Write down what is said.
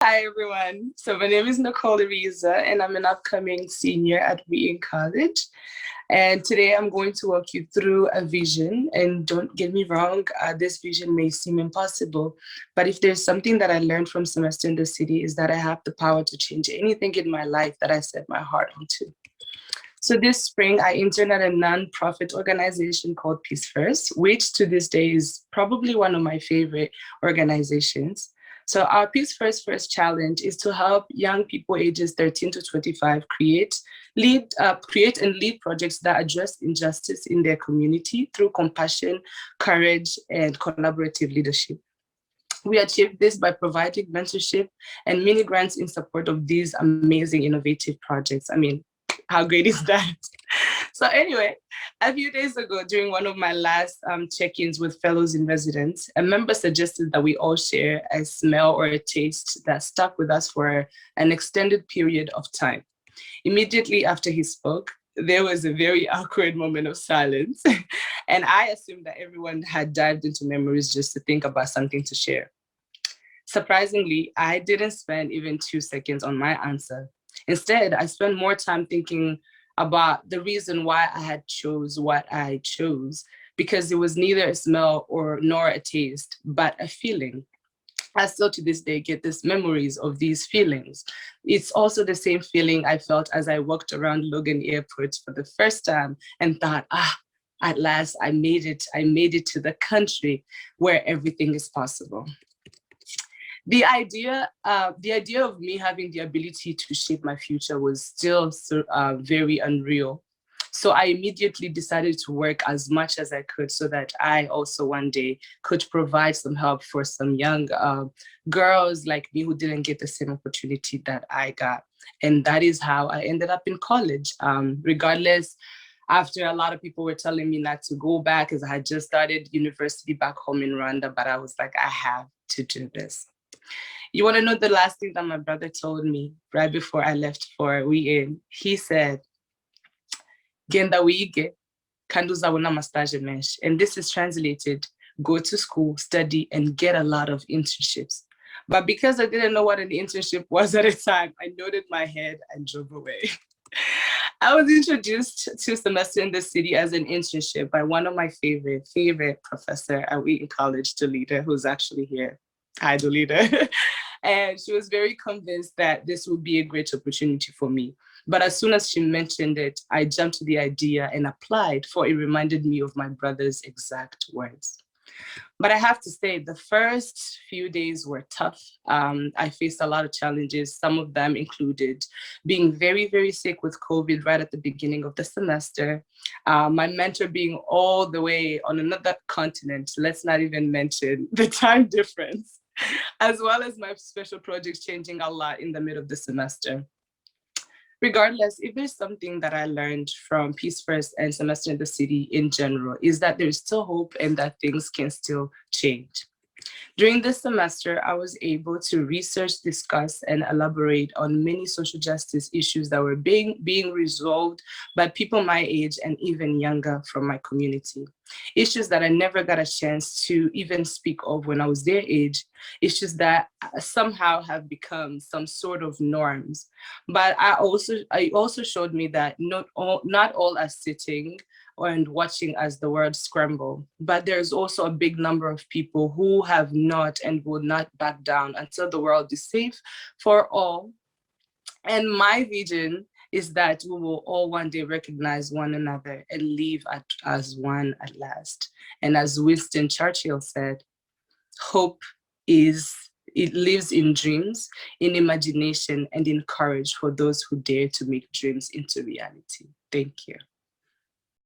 Hi, everyone. So my name is Nicole Iriza, and I'm an upcoming senior at Wheaton College. And today I'm going to walk you through a vision. And don't get me wrong, this vision may seem impossible, but if there's something that I learned from semester in the city is that I have the power to change anything in my life that I set my heart onto. So this spring, I interned at a nonprofit organization called Peace First, which to this day is probably one of my favorite organizations. So our Peace First challenge is to help young people ages 13 to 25 create and lead projects that address injustice in their community through compassion, courage, and collaborative leadership. We achieved this by providing mentorship and mini grants in support of these amazing innovative projects. I mean, how great is that? So anyway, a few days ago, during one of my last check-ins with fellows in residence, a member suggested that we all share a smell or a taste that stuck with us for an extended period of time. Immediately after he spoke, there was a very awkward moment of silence. And I assumed that everyone had dived into memories just to think about something to share. Surprisingly, I didn't spend even 2 seconds on my answer. Instead, I spent more time thinking about the reason why I had chose what I chose, because it was neither a smell or nor a taste, but a feeling. I still to this day get these memories of these feelings. It's also the same feeling I felt as I walked around Logan Airport for the first time and thought, at last I made it. I made it to the country where everything is possible. The idea of me having the ability to shape my future was still very unreal. So I immediately decided to work as much as I could so that I also one day could provide some help for some young girls like me who didn't get the same opportunity that I got. And that is how I ended up in college. Regardless, after a lot of people were telling me not to go back as I had just started university back home in Rwanda, but I was like, I have to do this. You want to know the last thing that my brother told me right before I left for Wheaton? He said, Genda wige, kandi uzabona amastage menshi. And this is translated, go to school, study, and get a lot of internships. But because I didn't know what an internship was at the time, I nodded my head and drove away. I was introduced to semester in the city as an internship by one of my favorite professor at Wheaton College, Dolita, who's actually here. Hi, Dolita. And she was very convinced that this would be a great opportunity for me. But as soon as she mentioned it, I jumped to the idea and applied, for it reminded me of my brother's exact words. But I have to say, the first few days were tough. I faced a lot of challenges. Some of them included being very, very sick with COVID right at the beginning of the semester. My mentor being all the way on another continent. Let's not even mention the time difference, as well as my special projects changing a lot in the middle of the semester. Regardless, if there's something that I learned from Peace First and Semester in the City in general, is that there's still hope and that things can still change. During this semester, I was able to research, discuss, and elaborate on many social justice issues that were being resolved by people my age and even younger from my community. Issues that I never got a chance to even speak of when I was their age, issues that somehow have become some sort of norms. But I also showed me that not all are sitting and watching as the world scramble. But there's also a big number of people who have not and will not back down until the world is safe for all. And my vision is that we will all one day recognize one another and live as one at last. And as Winston Churchill said, hope it lives in dreams, in imagination, and in courage for those who dare to make dreams into reality. Thank you.